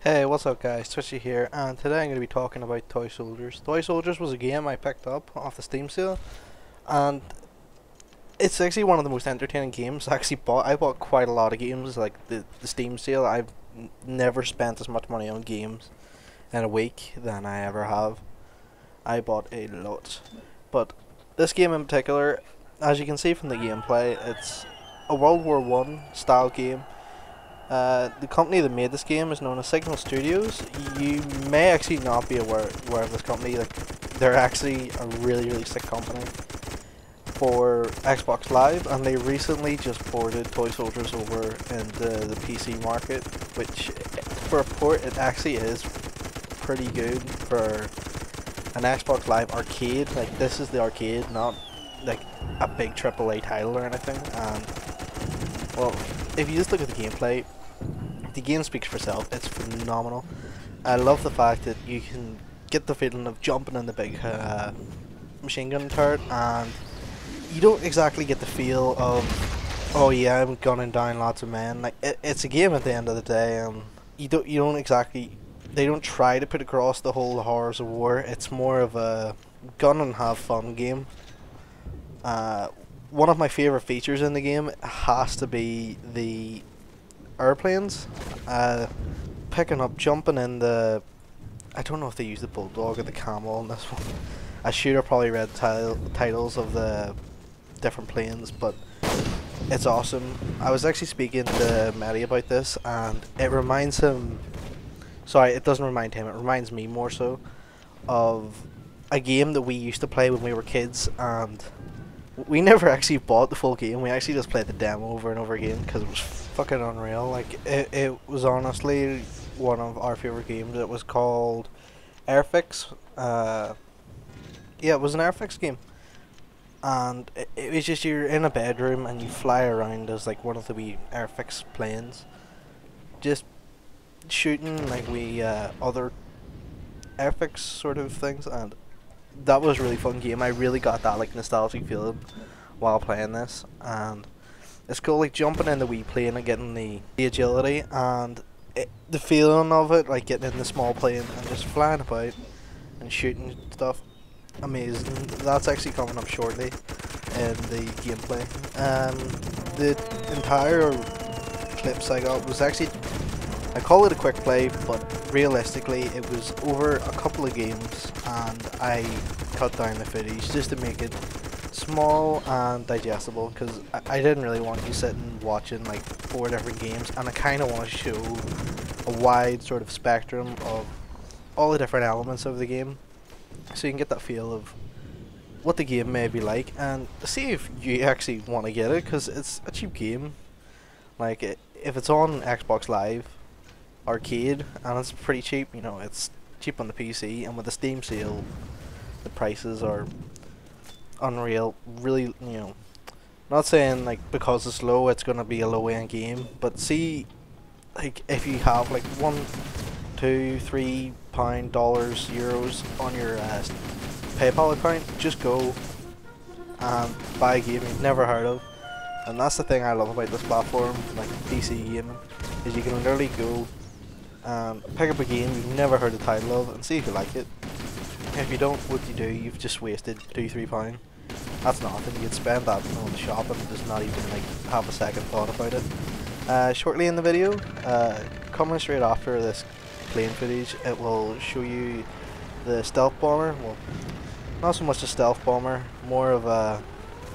Hey, what's up guys, Twitchy here, and today I'm going to be talking about Toy Soldiers. Toy Soldiers was a game I picked up off the Steam sale, and it's actually one of the most entertaining games I actually bought. I bought quite a lot of games, like the Steam sale. I've never spent as much money on games in a week than I ever have. I bought a lot. But this game in particular, as you can see from the gameplay, it's a World War One style game. The company that made this game is known as Signal Studios. You may actually not be aware of this company. Like, they're actually a really sick company for Xbox Live, and they recently just ported Toy Soldiers over into the PC market, which for a port it actually is pretty good for an Xbox Live arcade. Like, this is the arcade, not like a big AAA title or anything. And well, if you just look at the gameplay, the game speaks for itself. It's phenomenal. I love the fact that you can get the feeling of jumping in the big machine gun turret, and you don't exactly get the feel of, oh yeah, I'm gunning down lots of men. Like, it's a game at the end of the day, and you don't exactly, they don't try to put across the whole horrors of war. It's more of a gun and have fun game. One of my favorite features in the game has to be the airplanes. Picking up, jumping in the, I don't know if they use the bulldog or the camel in this one. I should have probably read titles of the different planes, but it's awesome. I was actually speaking to Matty about this, and it reminds him, sorry, it doesn't remind him, it reminds me more so of a game that we used to play when we were kids, and we never actually bought the full game. We actually just played the demo over and over again because it was fucking unreal. Like, it was honestly one of our favorite games. It was called Airfix. Yeah, it was an Airfix game, and it was just, you're in a bedroom and you fly around as like one of the wee Airfix planes, just shooting like other Airfix sort of things, and that was a really fun game. I really got that like nostalgic feeling while playing this, and it's cool, like jumping in the wee plane and getting the agility and the feeling of it, like getting in the small plane and just flying about and shooting stuff. Amazing. That's actually coming up shortly in the gameplay. The entire clips I got was actually, I call it a quick play, but realistically it was over a couple of games, and I cut down the footage just to make it small and digestible, because I didn't really want you sitting watching like 4 different games, and I kind of want to show a wide sort of spectrum of all the different elements of the game, so you can get that feel of what the game may be like, and see if you actually want to get it, because it's a cheap game. Like, if it's on Xbox Live Arcade, and it's pretty cheap, you know, it's cheap on the PC, and with the Steam sale the prices are unreal. Really, you know, not saying like because it's low it's gonna be a low end game, but see, like if you have like £1, £2, £3, dollars, euros on your PayPal account, just go and buy a game you've never heard of. And that's the thing I love about this platform, like PC gaming, is you can literally go and pick up a game you've never heard the title of and see if you like it. If you don't, what you do, you've just wasted £2, £3. That's nothing. You can spend that on the shop and just not even like have a second thought about it. Shortly in the video, coming straight after this plane footage, it will show you the stealth bomber. Well, not so much a stealth bomber, more of a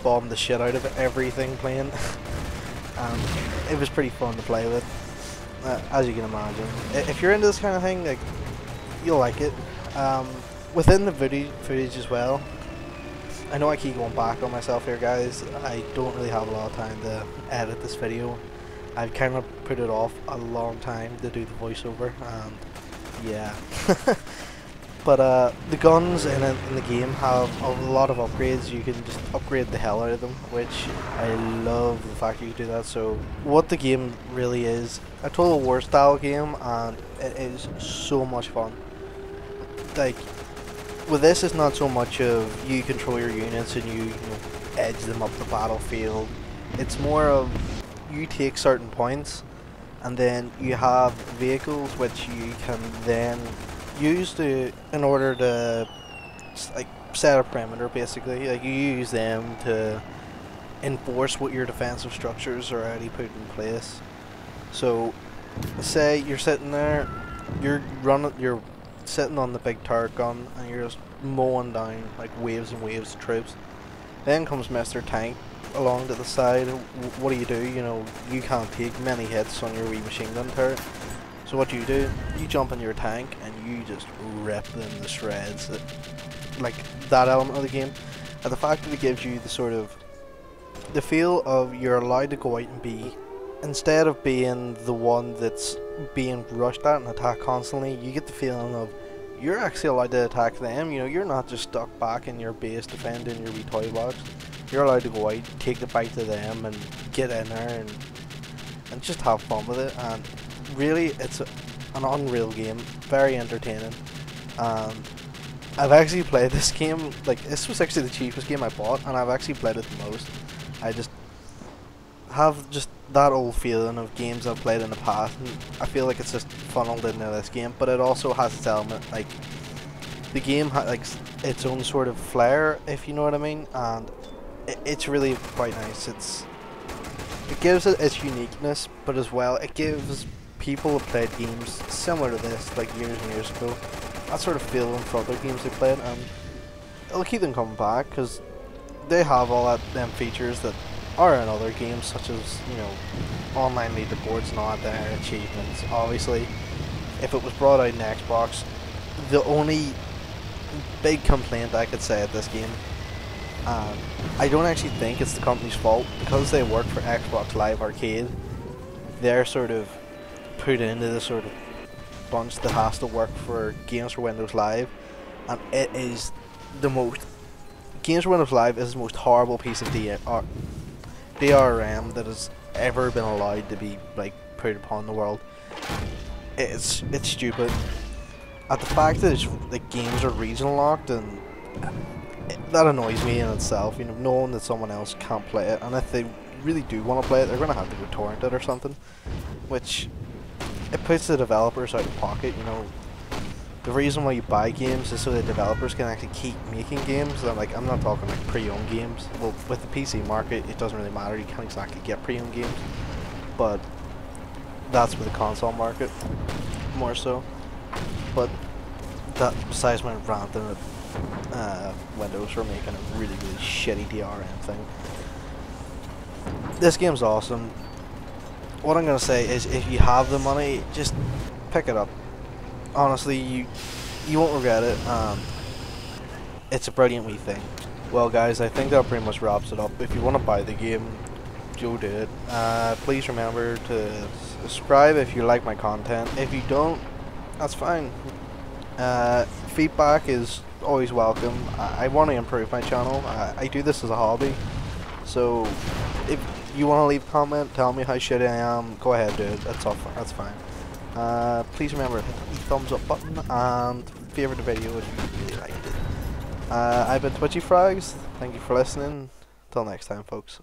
bomb the shit out of everything plane. And it was pretty fun to play with, as you can imagine. If you're into this kind of thing, like, you'll like it. Within the footage as well, I know I keep going back on myself here, guys. I don't really have a lot of time to edit this video. I've kind of put it off a long time to do the voiceover, and yeah. But the guns in the game have a lot of upgrades. You can just upgrade the hell out of them, which I love the fact you can do that. So what the game really is, a Total War style game, and it is so much fun. Like, with this, it's not so much of you control your units and you know, edge them up the battlefield. It's more of you take certain points and then you have vehicles which you can then use to in order to like set a perimeter basically. Like you use them to enforce what your defensive structures are already put in place. So say you're sitting there, you're sitting on the big turret gun and you're just mowing down like waves and waves of troops. Then comes Mr. Tank along to the side. What do? You know, you can't take many hits on your wee machine gun turret. So what do? You jump in your tank and you just rip them to shreds. Like that element of the game. And the fact that it gives you the sort of the feel of you're allowed to go out and be, instead of being the one that's being rushed at and attacked constantly, you get the feeling of you're actually allowed to attack them. You know, you're not just stuck back in your base defending your wee toy box. You're allowed to go out, take the fight to them, and get in there and just have fun with it. And really, it's an unreal game, very entertaining. I've actually played this game, like this was actually the cheapest game I bought, and I've actually played it the most. I just have just that old feeling of games I've played in the past, and I feel like it's just funneled into this game. But it also has its element, like the game has like its own sort of flair, if you know what I mean, and it's really quite nice. It gives it its uniqueness, but as well it gives people who played games similar to this like years and years ago that sort of feeling for other games they played, and it'll keep them coming back because they have all them features that are in other games, such as, you know, online leaderboards and all that there, achievements. Obviously, if it was brought out in Xbox, the only big complaint I could say at this game, I don't actually think it's the company's fault, because they work for Xbox Live Arcade. They're sort of put into this sort of bunch that has to work for Games for Windows Live, and it is the most Games for Windows Live is the most horrible piece of DRM that has ever been allowed to be like put upon the world. It's stupid. At the fact that the games are regional locked, and that annoys me in itself. You know, knowing that someone else can't play it, and if they really do want to play it, they're gonna have to go torrent it or something, which it puts the developers out of pocket. You know, the reason why you buy games is so that developers can actually keep making games. And like, I'm not talking like pre-owned games. Well, with the PC market, it doesn't really matter. You can't exactly get pre-owned games, but that's with the console market more so. But that, besides my ranting at Windows for making a really shitty DRM thing, this game's awesome. What I'm gonna say is, if you have the money, just pick it up. Honestly, you won't regret it. It's a brilliant wee thing. Well guys, I think that pretty much wraps it up. If you want to buy the game, go do it. Please remember to subscribe if you like my content. If you don't, that's fine. Feedback is always welcome. I want to improve my channel. I do this as a hobby, so if you want to leave a comment, tell me how shitty I am, go ahead, do it. That's fine. Please remember to hit the thumbs up button and favorite the video if you really liked it. I've been Twitchy Frags. Thank you for listening. Till next time, folks.